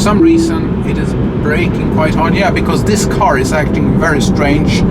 some reason it is braking quite hard. Yeah, because this car is acting very strange.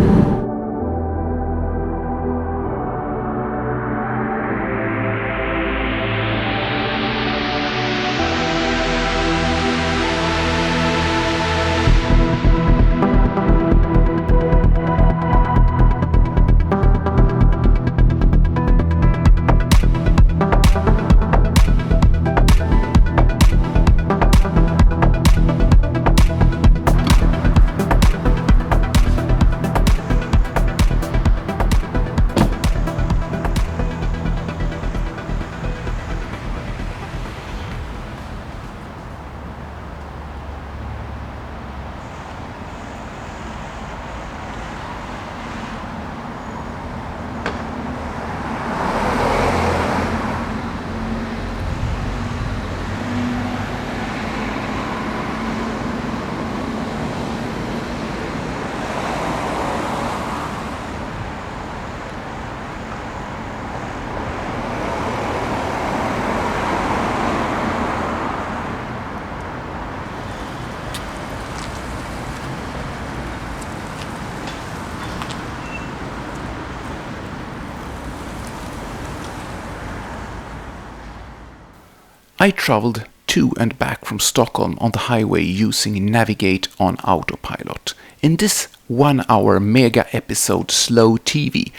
I traveled to and back from Stockholm on the highway using Navigate on Autopilot. In this 1-hour mega episode Slow TV,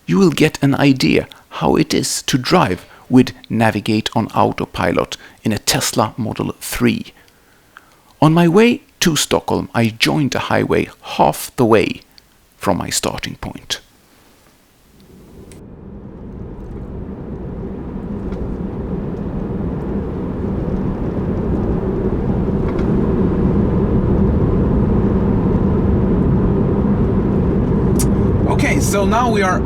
you will get an idea how it is to drive with Navigate on Autopilot in a Tesla Model 3. On my way to Stockholm, I joined the highway half the way from my starting point. So now we are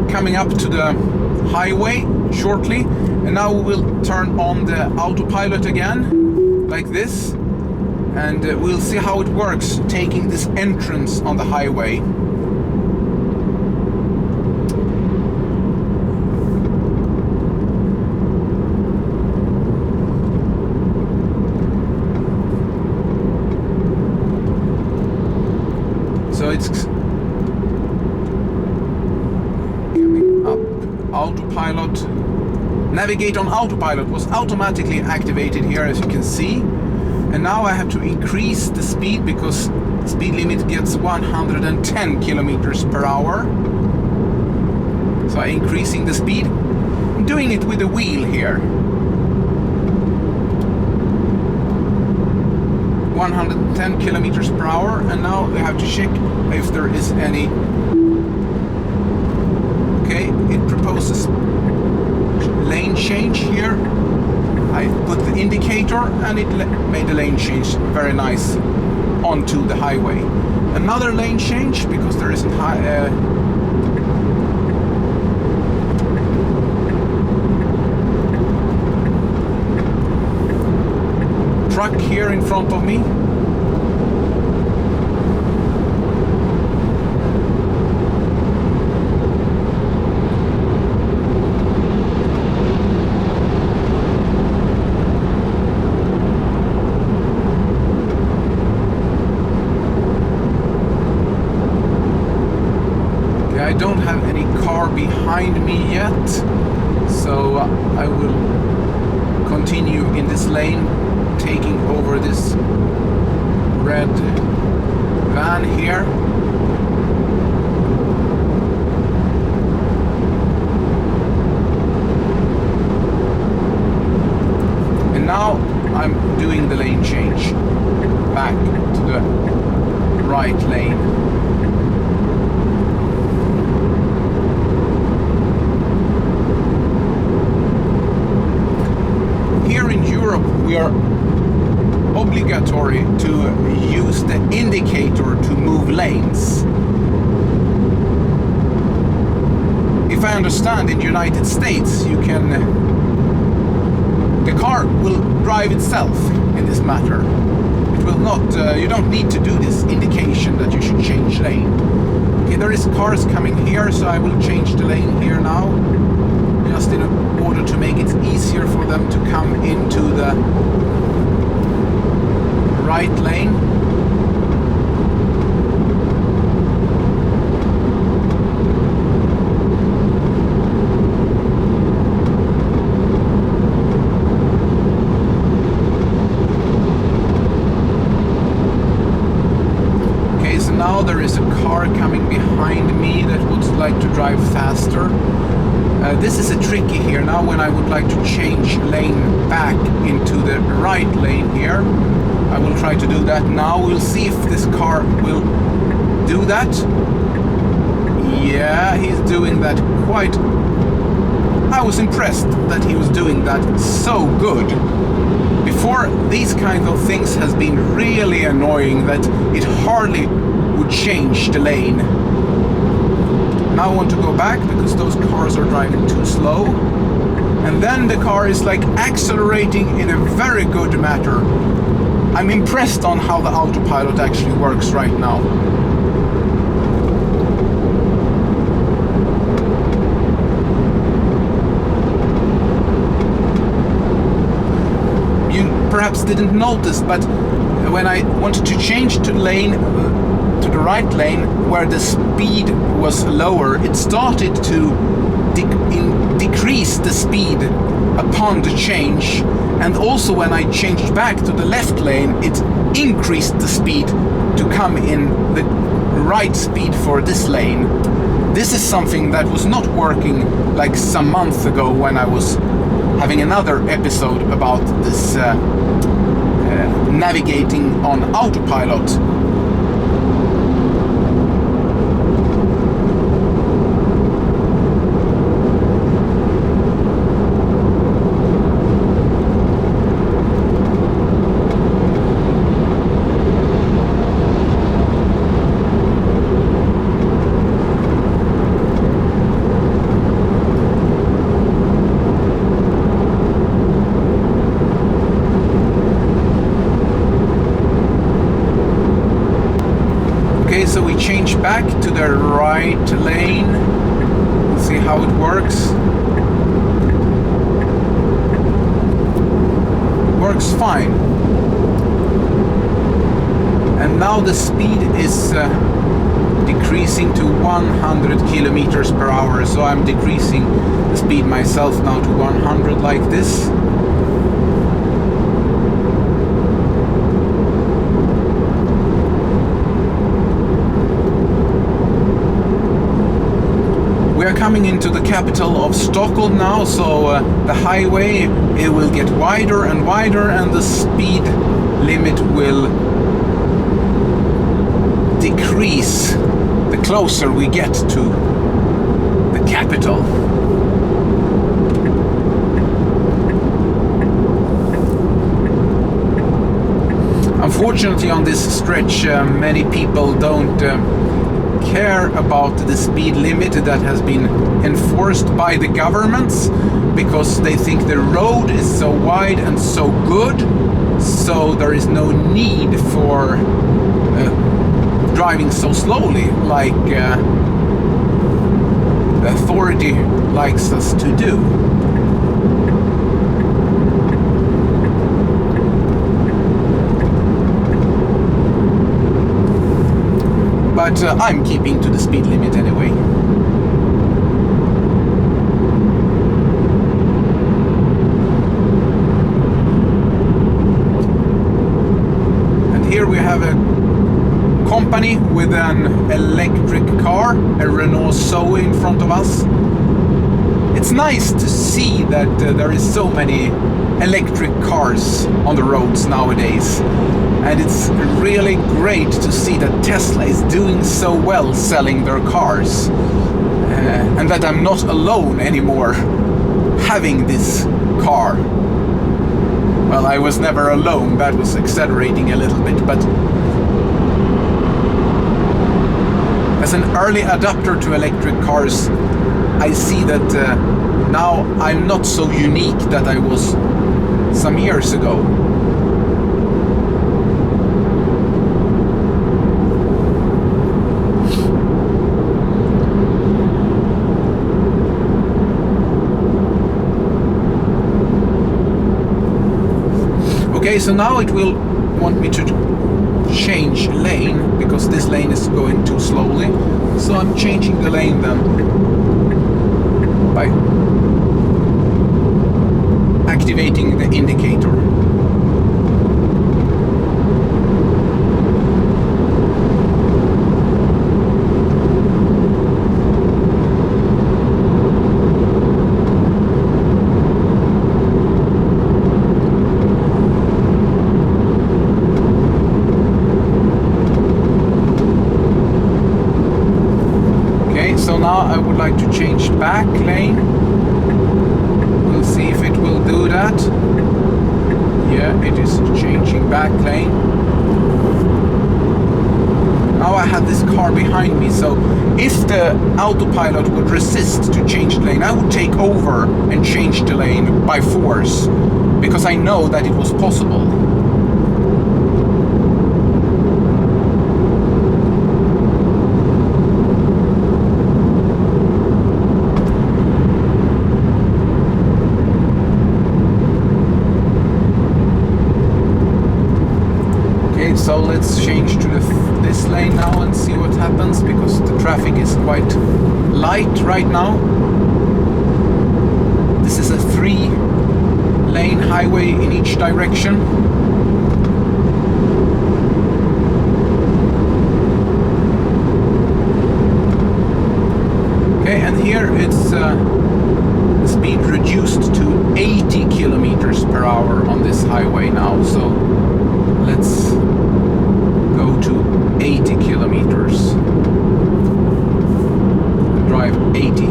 coming up to the highway shortly, and now we will turn on the autopilot again, like this, and we'll see how it works taking this entrance on the highway. So it's Autopilot. Navigate on Autopilot was automatically activated here, as you can see, and now I have to increase the speed because the speed limit gets 110 kilometers per hour. So I'm increasing the speed. I'm doing it with the wheel here. 110 kilometers per hour, and now we have to check if there is any. Okay, it proposes lane change here. I put the indicator and it made the lane change very nice onto the highway. Another lane change because there is a truck here in front of me. I don't have any car behind me yet, so I will continue in this lane, taking over this red van here. And now I'm doing the lane change back to the right lane. We are obligatory to use the indicator to move lanes. If I understand, in the United States you can the car will drive itself in this matter. It will not you don't need to do this indication that you should change lane. Okay, there is cars coming here, so I will change the lane here now, just in order to make it easier for them to come into the right lane. Okay, so now there is a car coming behind me that would like to drive faster. This is a tricky here. Now when I would like to change lane back into the right lane here, I will try to do that now. We'll see if this car will do that. Yeah, he's doing that quite... I was impressed that he was doing that so good. Before, these kind of things has been really annoying, that it hardly would change the lane. Now I want to go back because those cars are driving too slow. And then the car is like accelerating in a very good manner. I'm impressed on how the autopilot actually works right now. You perhaps didn't notice, but when I wanted to change to lane, to the right lane, where the speed was lower, it started to decrease the speed upon the change, and also when I changed back to the left lane, it increased the speed to come in the right speed for this lane. This is something that was not working like some months ago when I was having another episode about this navigating on autopilot. So we change back to the right lane. Let's see how it works. Works fine. And now the speed is decreasing to 100 kilometers per hour. So I'm decreasing the speed myself now to 100 like this. We are coming into the capital of Stockholm now, so the highway, it will get wider and wider, and the speed limit will decrease the closer we get to the capital. Unfortunately, on this stretch, many people don't care about the speed limit that has been enforced by the governments, because they think the road is so wide and so good, so there is no need for driving so slowly like the authority likes us to do. But I'm keeping to the speed limit anyway. And here we have a company with an electric car, a Renault Zoe in front of us. It's nice to see that there is so many electric cars on the roads nowadays. And it's really great to see that Tesla is doing so well selling their cars. And that I'm not alone anymore having this car. Well, I was never alone, that was exaggerating a little bit, but as an early adopter to electric cars, I see that now I'm not so unique that I was some years ago. Okay, so now it will want me to change lane because this lane is going too slowly. So I'm changing the lane then by activating the indicator. So now I would like to change back lane. We'll see if it will do that. Yeah, it is changing back lane. Now I have this car behind me, so if the autopilot would resist to change the lane, I would take over and change the lane by force, because I know that it was possible. So let's change to this lane now and see what happens, because the traffic is quite light right now. This is a 3-lane highway in each direction. Okay, and here it's the speed reduced to 80 kilometers per hour on this highway now. So let's go to 80 kilometers. Drive 80.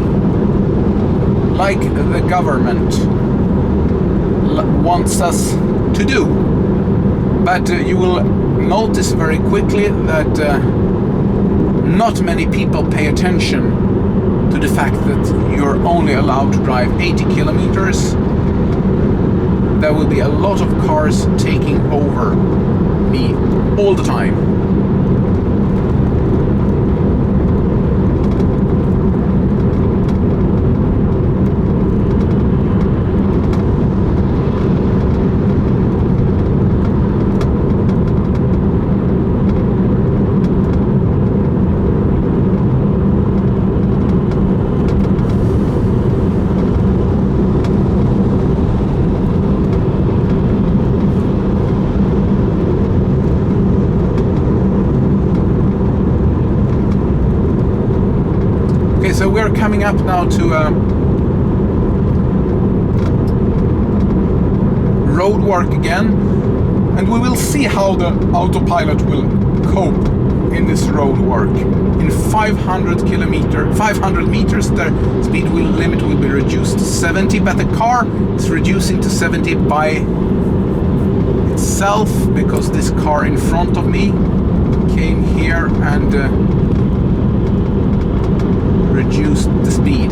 Like the government wants us to do. But you will notice very quickly that not many people pay attention to the fact that you're only allowed to drive 80 kilometers. There will be a lot of cars taking over me all the time. So we're coming up now to Roadwork again, and we will see how the autopilot will cope in this roadwork. In 500 meters, the speed limit will be reduced to 70, but the car is reducing to 70 by itself, because this car in front of me came here and reduced the speed.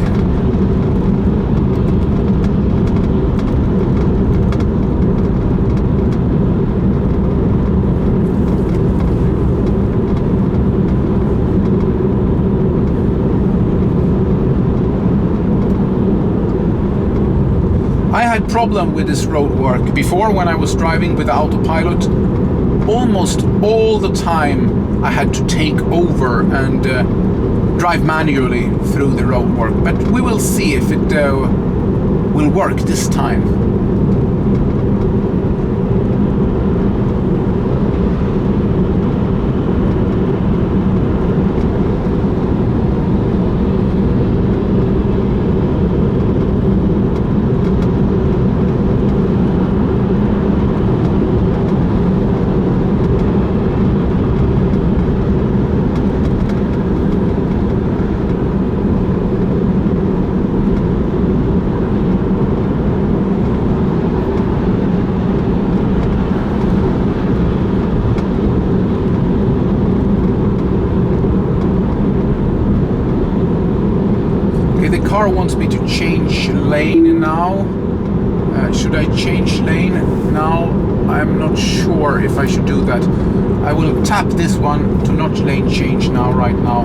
I had problem with this roadwork before when I was driving with the autopilot. Almost all the time I had to take over and drive manually through the roadwork, but we will see if it will work this time. The car wants me to change lane now. Should I change lane now? I'm not sure if I should do that. I will tap this one to not lane change now, right now.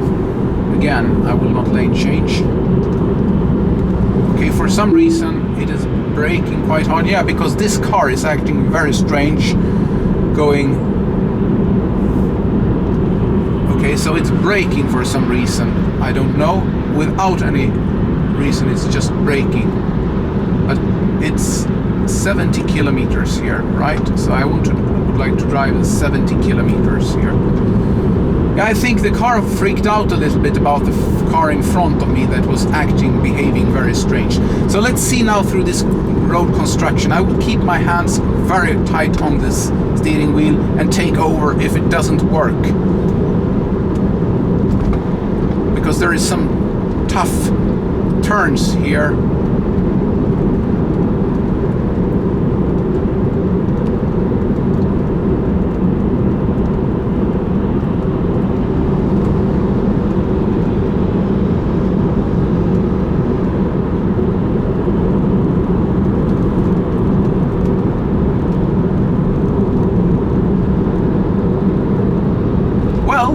Again, I will not lane change. Okay, for some reason it is braking quite hard. Yeah, because this car is acting very strange. going. Okay, so it's braking for some reason. I don't know. Without any reason, it's just braking. But it's 70 kilometers here, right? So I would like to drive 70 kilometers here. Yeah, I think the car freaked out a little bit about the car in front of me that was behaving very strange. So let's see now through this road construction. I will keep my hands very tight on this steering wheel and take over if it doesn't work. Because there is some tough turns here.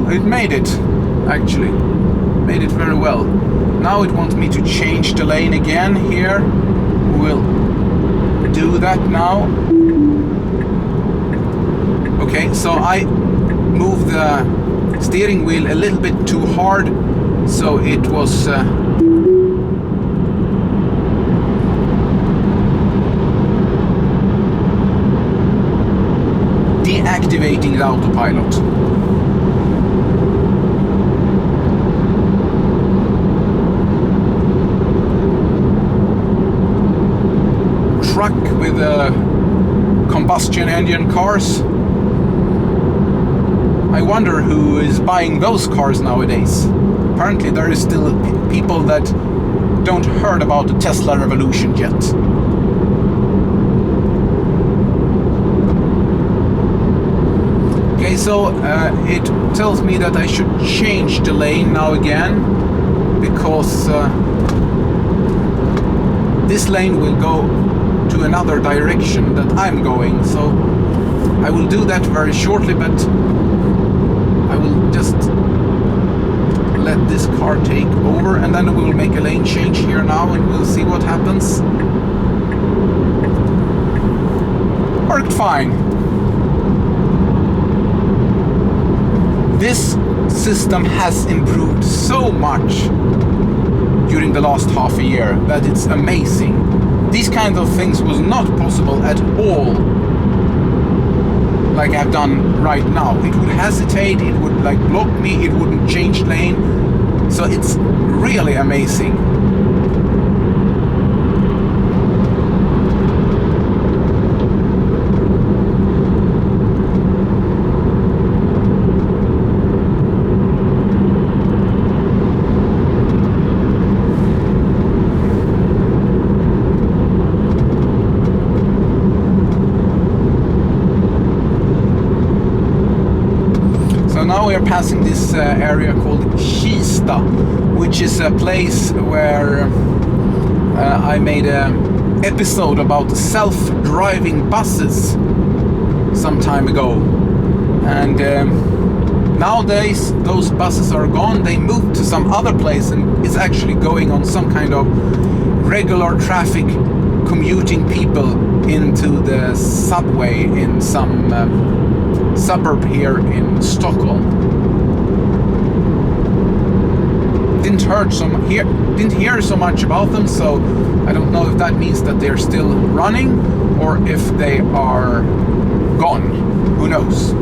It made it, actually. Made it very well. Now it wants me to change the lane again here. We'll do that now. Okay, so I moved the steering wheel a little bit too hard, so it was deactivating the autopilot. Truck with combustion engine cars. I wonder who is buying those cars nowadays. Apparently there is still people that don't heard about the Tesla revolution yet. Okay, so it tells me that I should change the lane now again, because this lane will go to another direction that I'm going, so I will do that very shortly, but I will just let this car take over, and then we will make a lane change here now, and we'll see what happens. Worked fine. This system has improved so much during the last half a year that it's amazing. These kinds of things was not possible at all, like I've done right now. It would hesitate, it would like block me, it wouldn't change lane. So it's really amazing. Now we are passing this area called Kista, which is a place where I made an episode about self-driving buses some time ago. And nowadays those buses are gone. They moved to some other place and it's actually going on some kind of regular traffic, commuting people into the subway in some suburb here in Stockholm. Didn't hear so much about them, so I don't know if that means that they're still running or if they are gone. Who knows?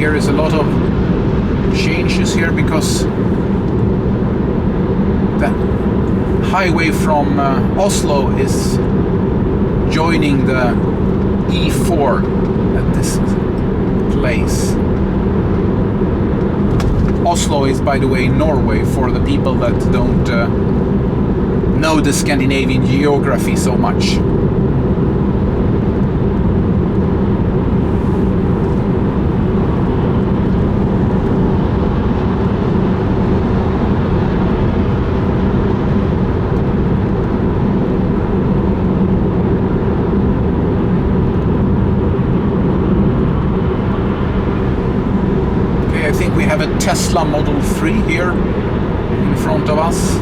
Is a lot of changes here because the highway from Oslo is joined joining the E4 at this place. Oslo is, by the way, Norway, for the people that don't know the Scandinavian geography so much. Tesla Model 3 here in front of us.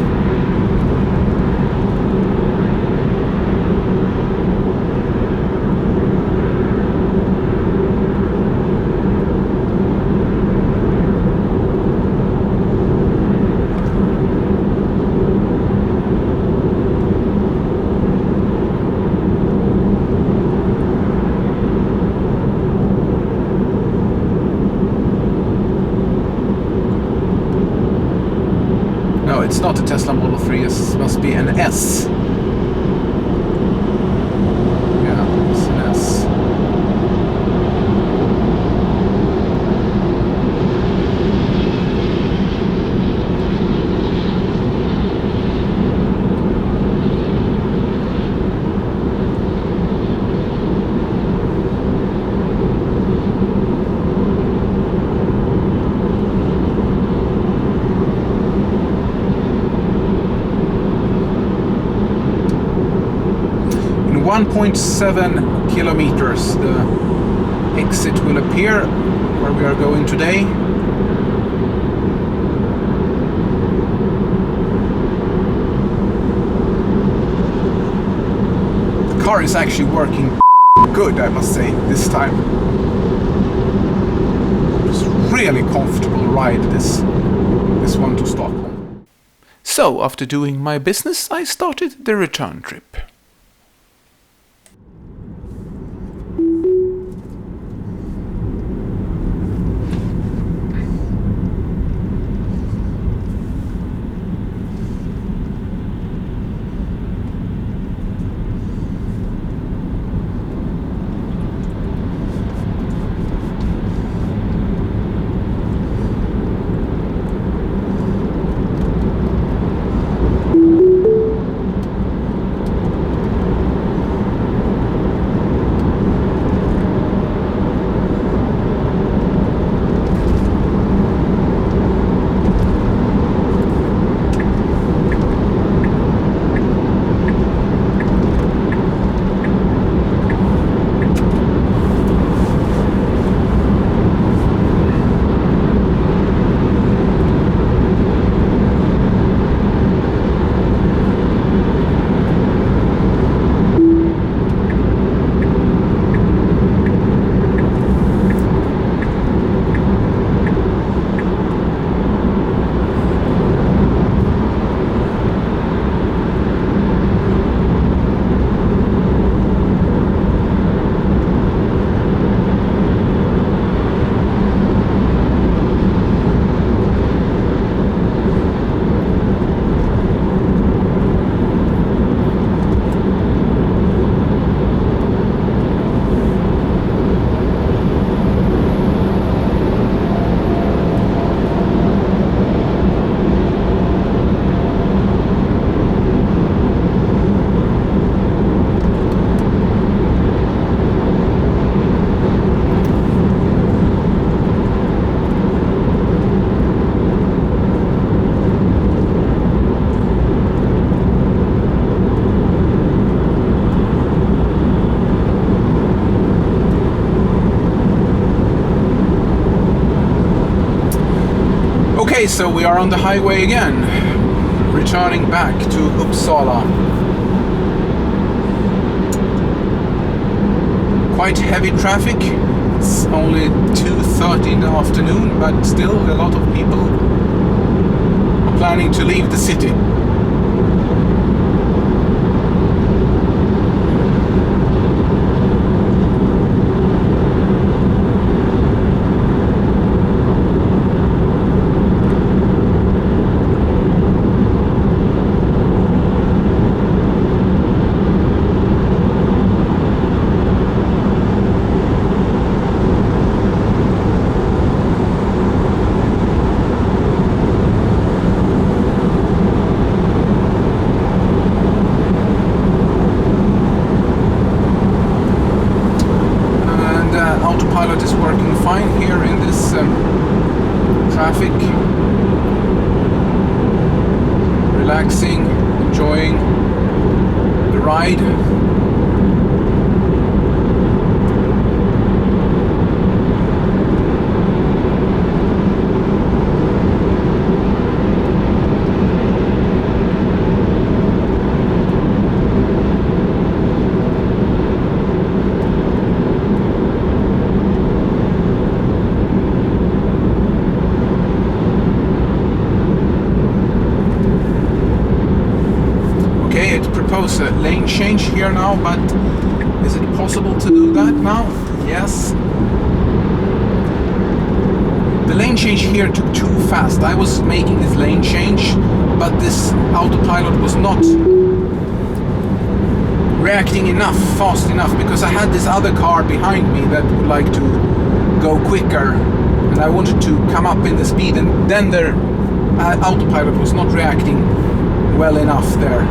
It's not a Tesla Model 3, it must be an S. Yeah, it's an S. In 1.7 kilometers the exit will appear where we are going today. The car is actually working good, I must say, this time. It's a really comfortable ride, this one to Stockholm. So, after doing my business, I started the return trip. Okay, so we are on the highway again, returning back to Uppsala. Quite heavy traffic. It's only 2:30 in the afternoon, but still a lot of people are planning to leave the city. traffic, relaxing, enjoying the ride. A lane change here now, but is it possible to do that now? Yes. The lane change here took too fast. I was making this lane change, but this autopilot was not reacting fast enough, because I had this other car behind me that would like to go quicker, and I wanted to come up in the speed, and then the autopilot was not reacting well enough there.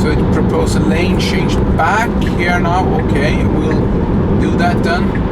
So it proposed a lane change back here now. Okay, we'll do that then.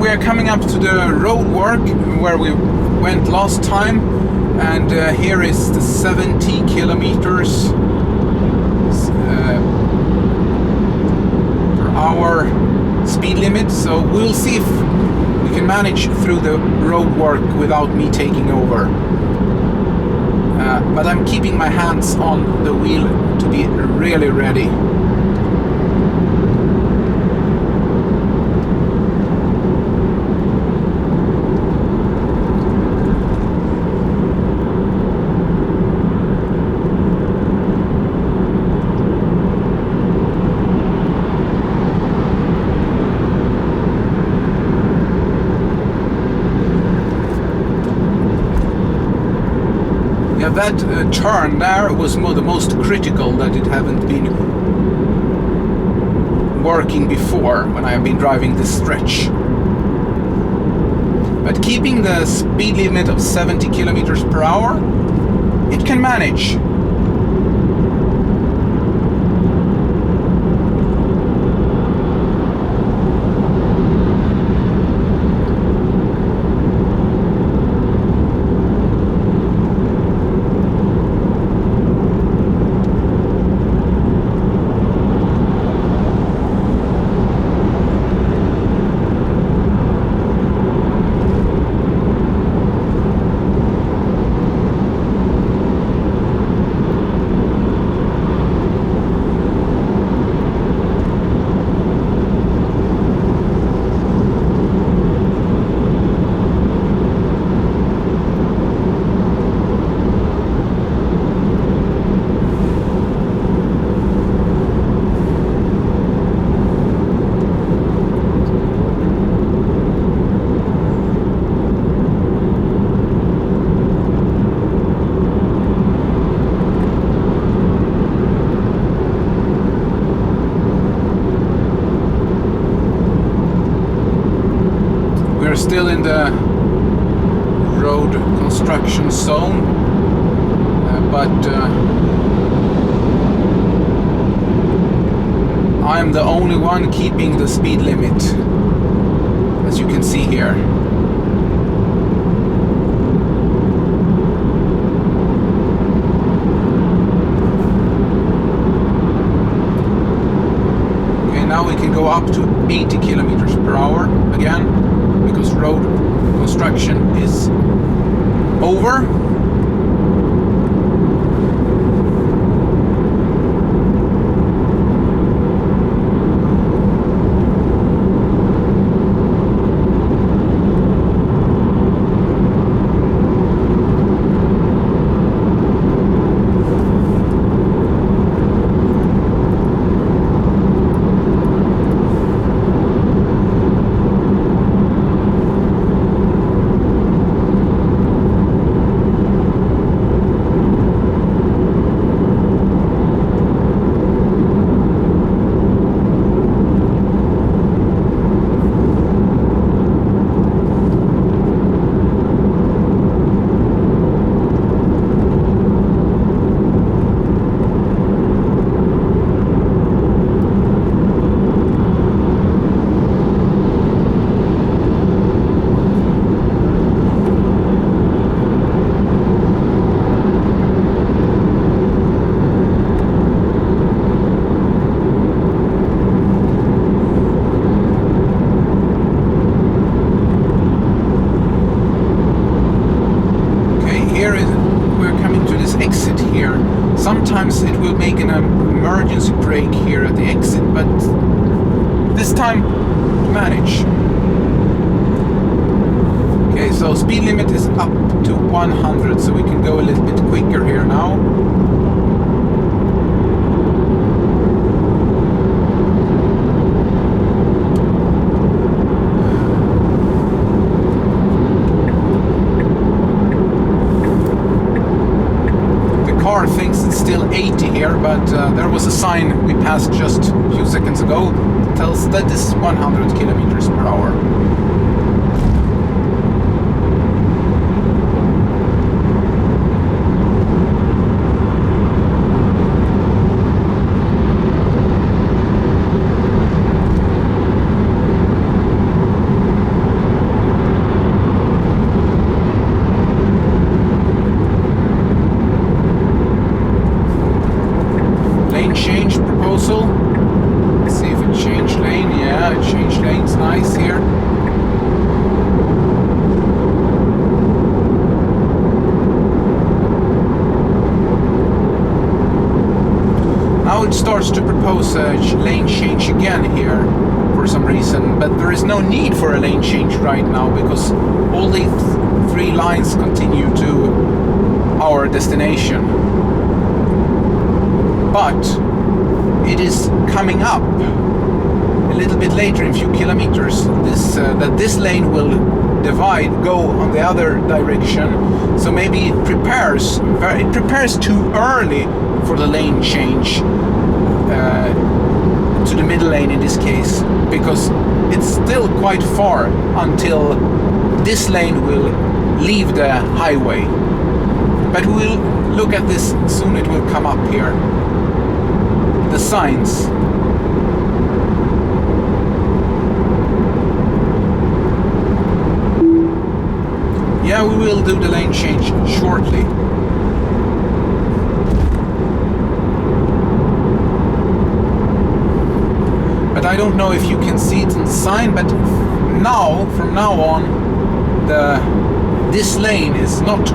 We are coming up to the Roadwork where we went last time, and here is the 70 kilometers per hour speed limit. So we'll see if we can manage through the Roadwork without me taking over. But I'm keeping my hands on the wheel to be really ready. That turn there was the most critical, that it haven't been working before when I have been driving this stretch. But keeping the speed limit of 70 kilometers per hour, it can manage. still in the road construction zone, but I'm the only one keeping the speed limit, as you can see here. Okay, now we can go up to 80 kilometers per hour again, because road construction is over. Sometimes it will make an emergency brake here at the exit, but this time manage. Okay, so speed limit is up to 100, so we can go a little bit quicker here now. Thinks it's still 80 here, but there was a sign we passed just a few seconds ago that tells that this is 100 kilometers per hour. Change proposal. Let's see if it changed lane. Yeah, it changed lanes. Nice here. Now it starts to propose a lane change again here for some reason, but there is no need for a lane change right now because all these three lines continue to our destination. But it is coming up a little bit later, in a few kilometers, that this lane will go on the other direction. So maybe it prepares too early for the lane change to the middle lane in this case, because it's still quite far until this lane will leave the highway. But we will look at this soon. It will come up here. The signs. Yeah, we will do the lane change shortly. But I don't know if you can see it in the sign, but now, from now on, this lane is not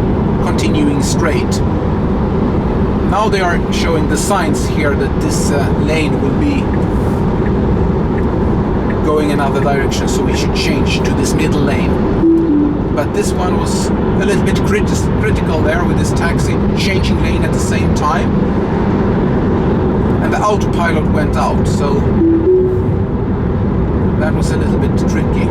continuing straight. Now they are showing the signs here that this lane will be going another direction, so we should change to this middle lane. But this one was a little bit critical there with this taxi changing lane at the same time. And the autopilot went out, so that was a little bit tricky.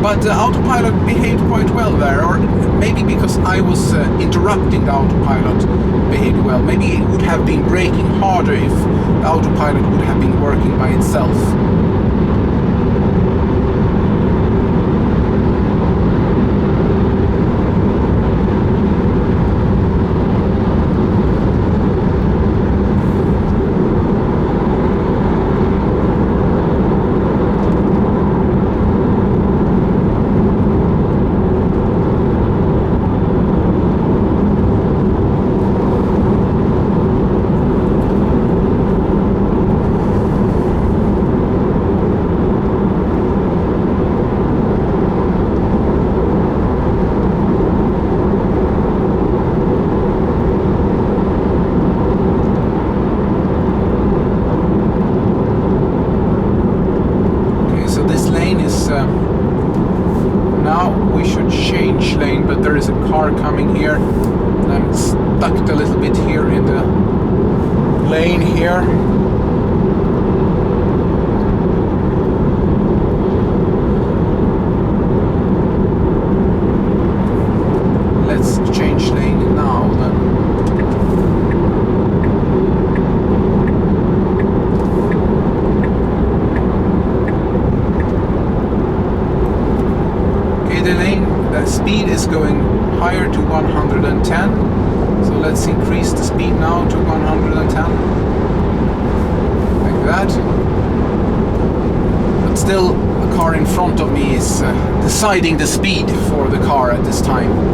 But Autopilot behaved quite well there, or maybe because I was interrupting the Autopilot behaved well. Maybe it would have been braking harder if the Autopilot would have been working by itself. Now we should change lane, but there is a car coming here and I'm stuck a little bit here in the lane here. Let's change lane now then. The speed is going higher to 110, so let's increase the speed now to 110, like that. But still, the car in front of me is deciding the speed for the car at this time.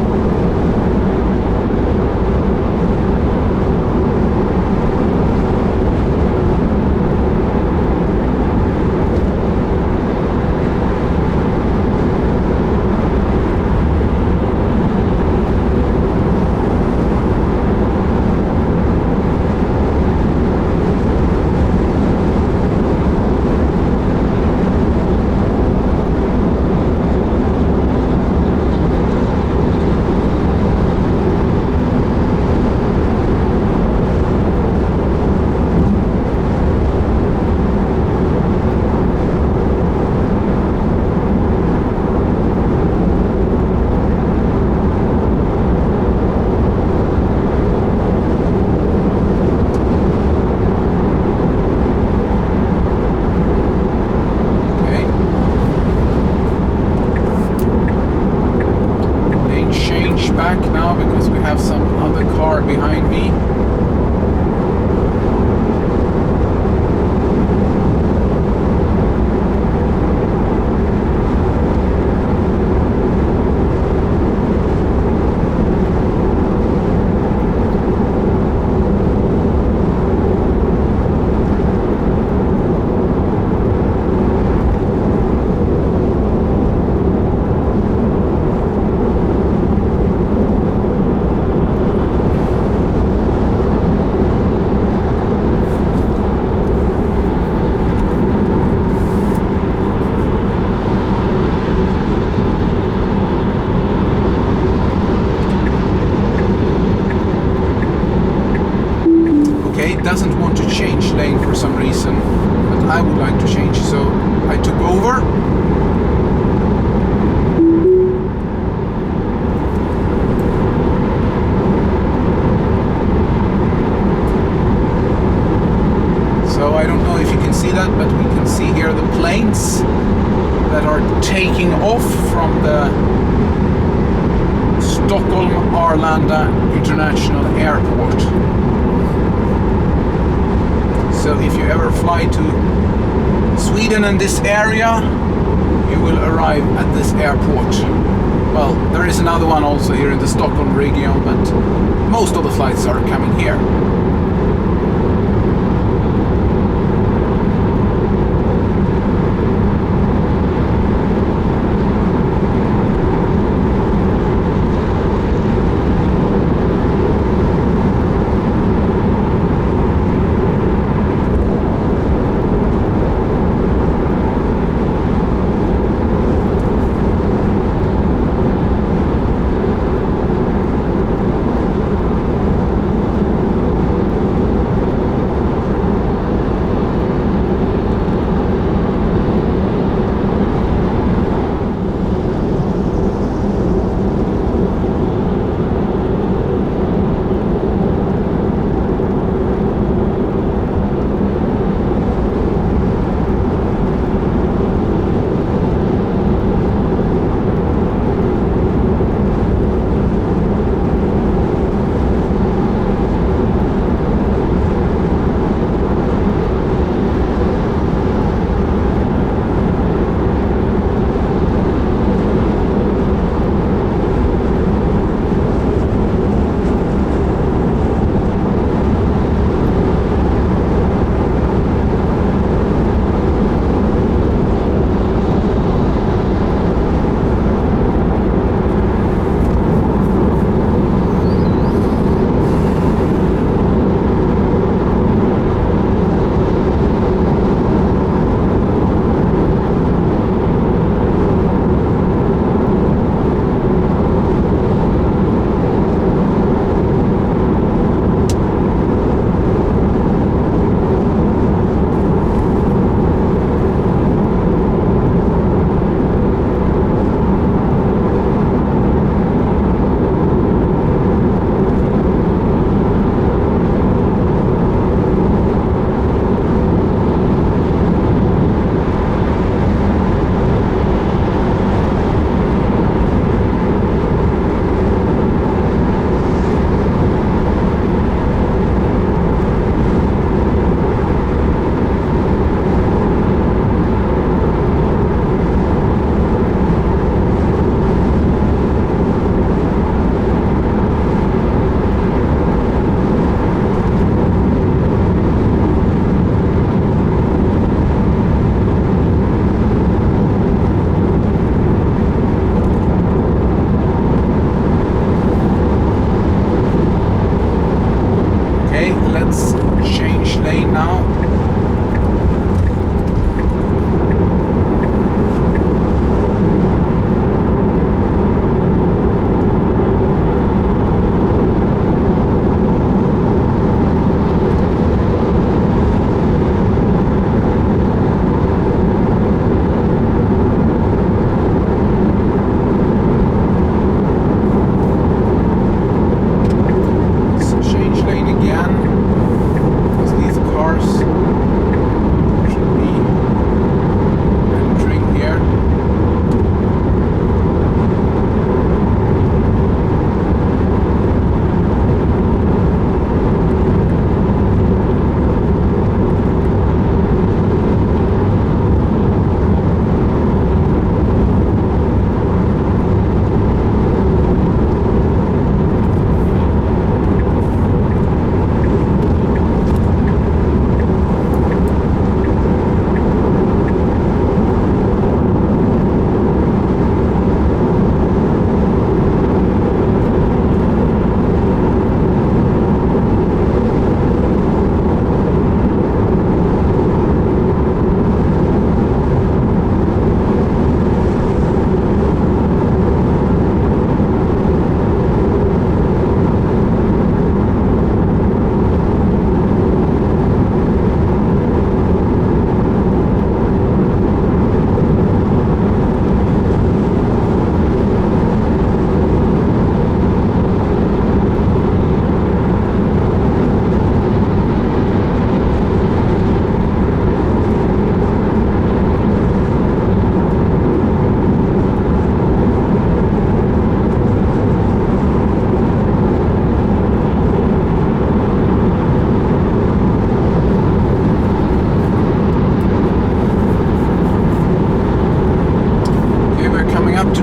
Back now because we have some other car behind me. Doesn't want to change lane for some reason, but I would like to change, so I took over. So I don't know if you can see that, but we can see here the planes that are taking off from the Stockholm Arlanda International Airport. So if you ever fly to Sweden and this area, you will arrive at this airport. Well, there is another one also here in the Stockholm region, but most of the flights are coming here.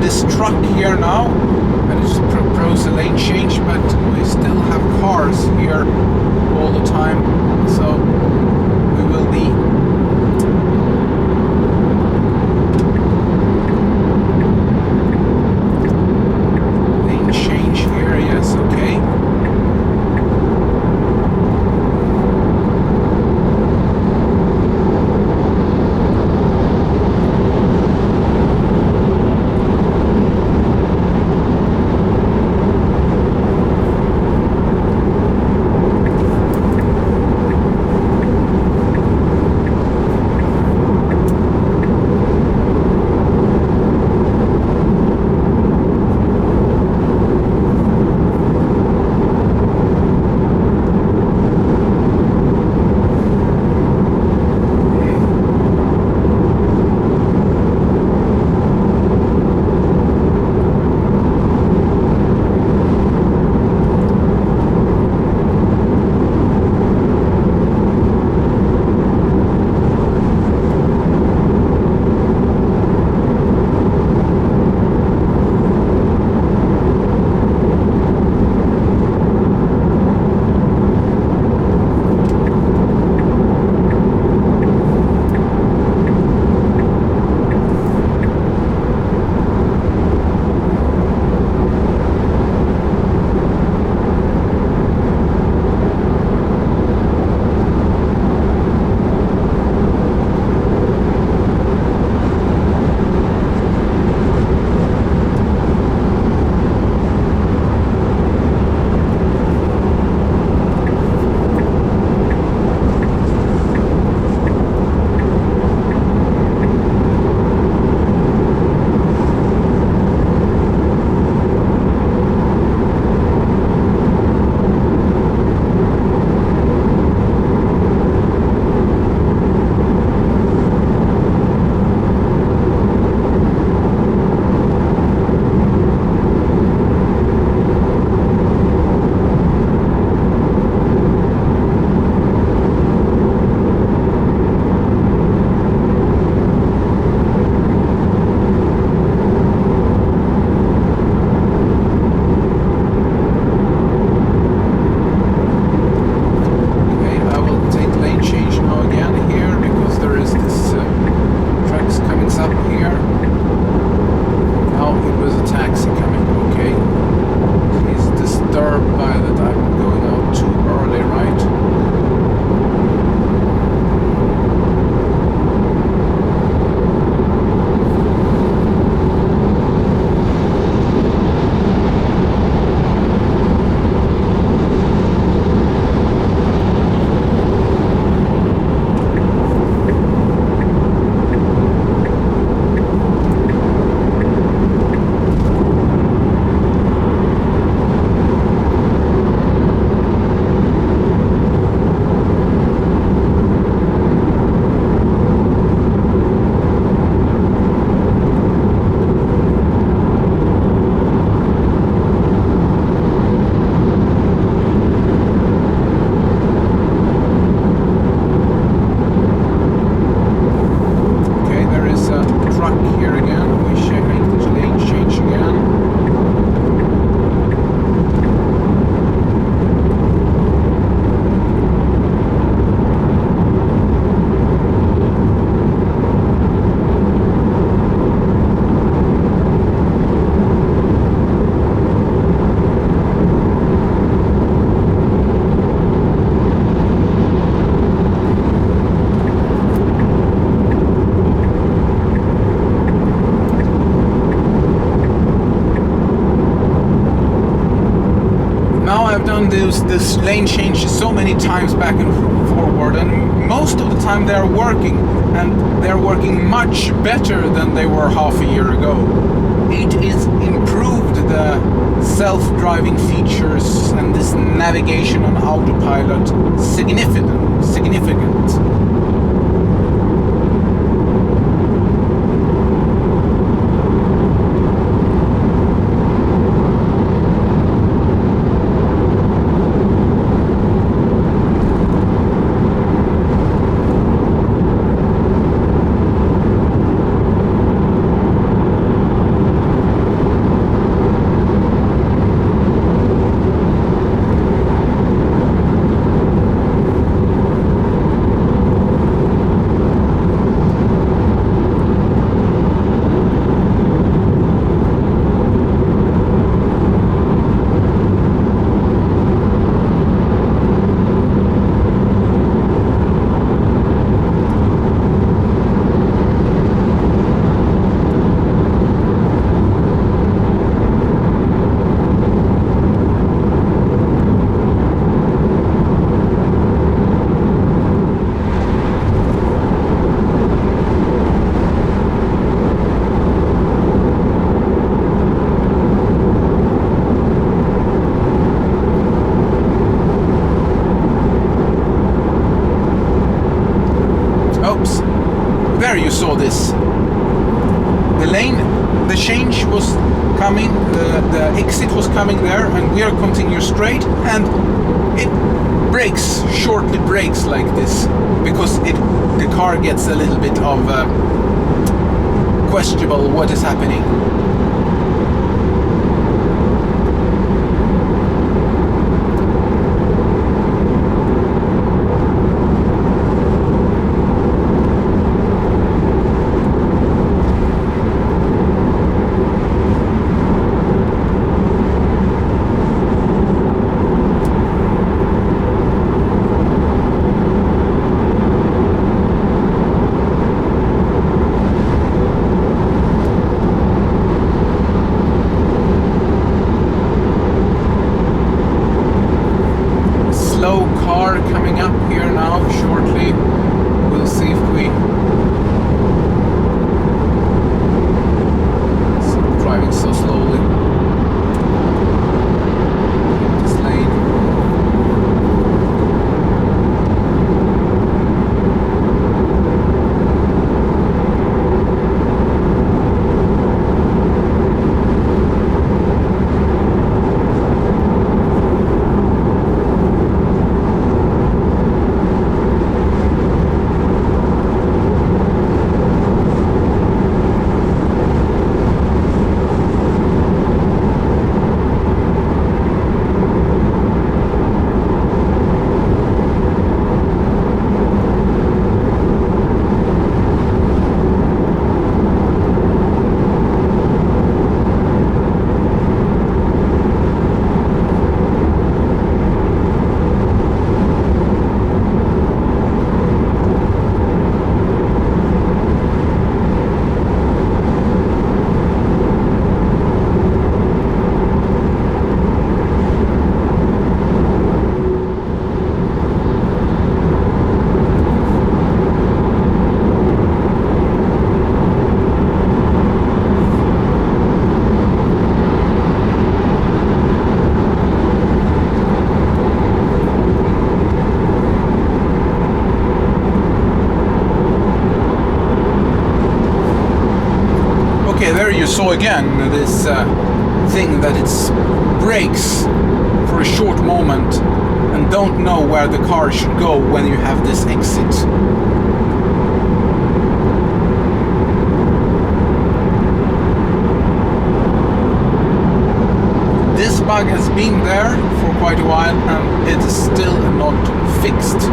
this truck here now. I just propose a lane change, but we still have cars here all the time, so we will be lane change here. Yes, okay. This lane changes so many times back and forward, and most of the time they are working, and they're working much better than they were half a year ago. It is improved the self-driving features and this navigation on autopilot significant. change was coming, the exit was coming there, and we are continuing straight, and it shortly brakes like this, because the car gets a little bit of questionable what is happening. You saw again this thing that it brakes for a short moment and don't know where the car should go when you have this exit. This bug has been there for quite a while and it is still not fixed.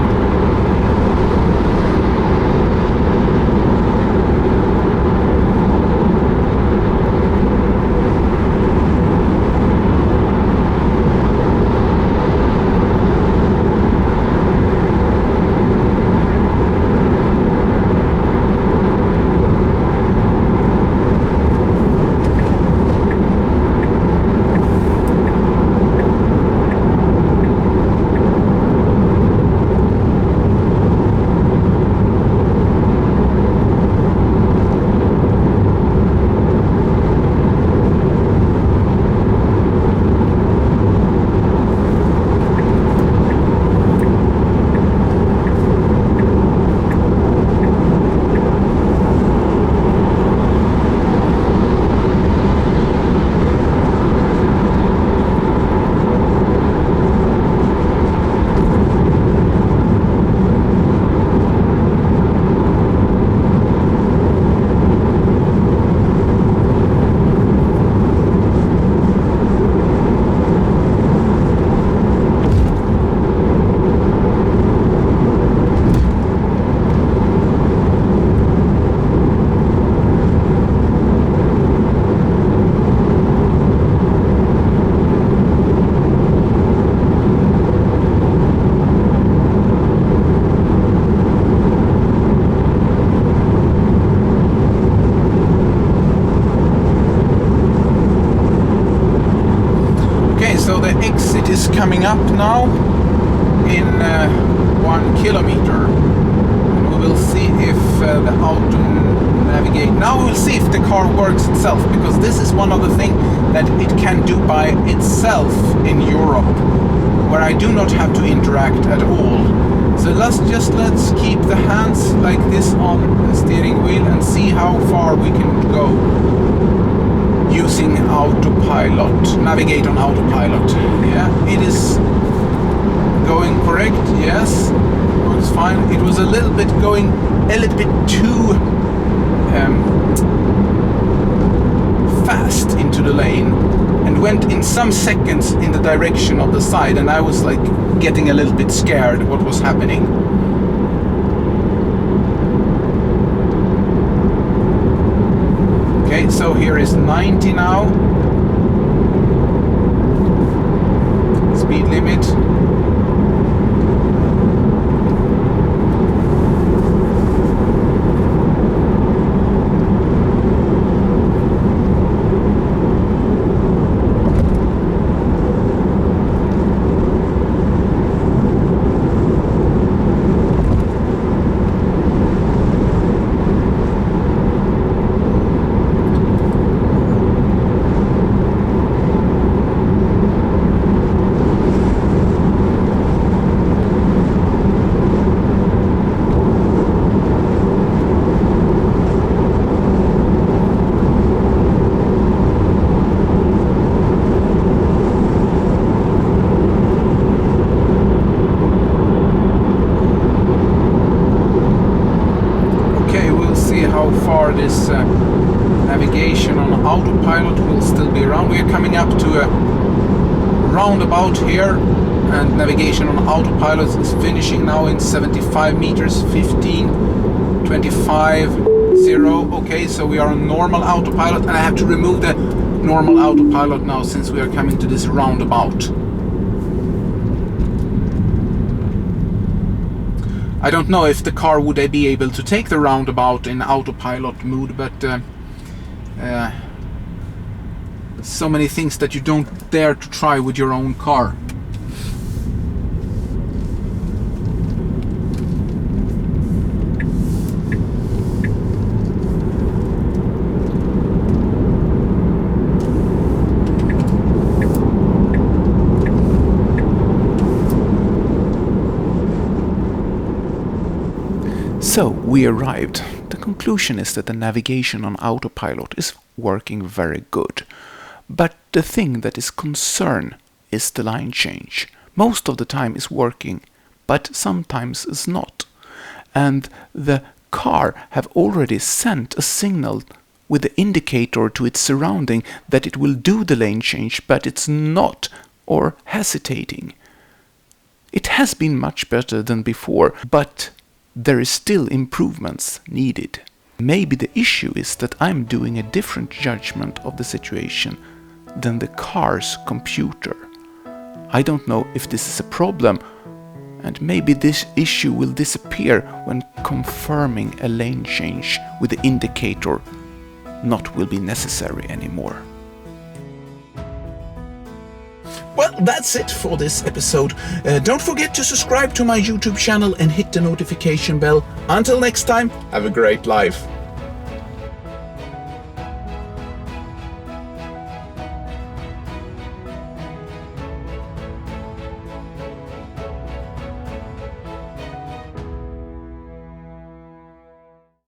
Coming up now in 1 kilometer. We will see if the auto navigate. Now we will see if the car works itself, because this is one of the things that it can do by itself in Europe, where I do not have to interact at all. So let's keep the hands like this on the steering wheel and see how far we can go. using Autopilot, navigate on Autopilot. Yeah, it is going correct, yes, it's fine. It was a little bit too fast into the lane and went in some seconds in the direction of the side, and I was like getting a little bit scared what was happening. Okay, so here is 90 now. Speed limit. How far this navigation on Autopilot will still be around. We are coming up to a roundabout here, and navigation on Autopilot is finishing now in 75 meters, 15, 25, 0. Okay, so we are on normal Autopilot, and I have to remove the normal Autopilot now since we are coming to this roundabout. I don't know if the car would be able to take the roundabout in Autopilot mode, but so many things that you don't dare to try with your own car. So we arrived. The conclusion is that the navigation on Autopilot is working very good. But the thing that is concern is the line change. Most of the time is working, but sometimes is not. And the car have already sent a signal with the indicator to its surrounding that it will do the lane change, but it's not, or hesitating. It has been much better than before, but there is still improvements needed. Maybe the issue is that I'm doing a different judgment of the situation than the car's computer. I don't know if this is a problem, and maybe this issue will disappear when confirming a lane change with the indicator not will be necessary anymore. Well, that's it for this episode. Don't forget to subscribe to my YouTube channel and hit the notification bell. Until next time, have a great life.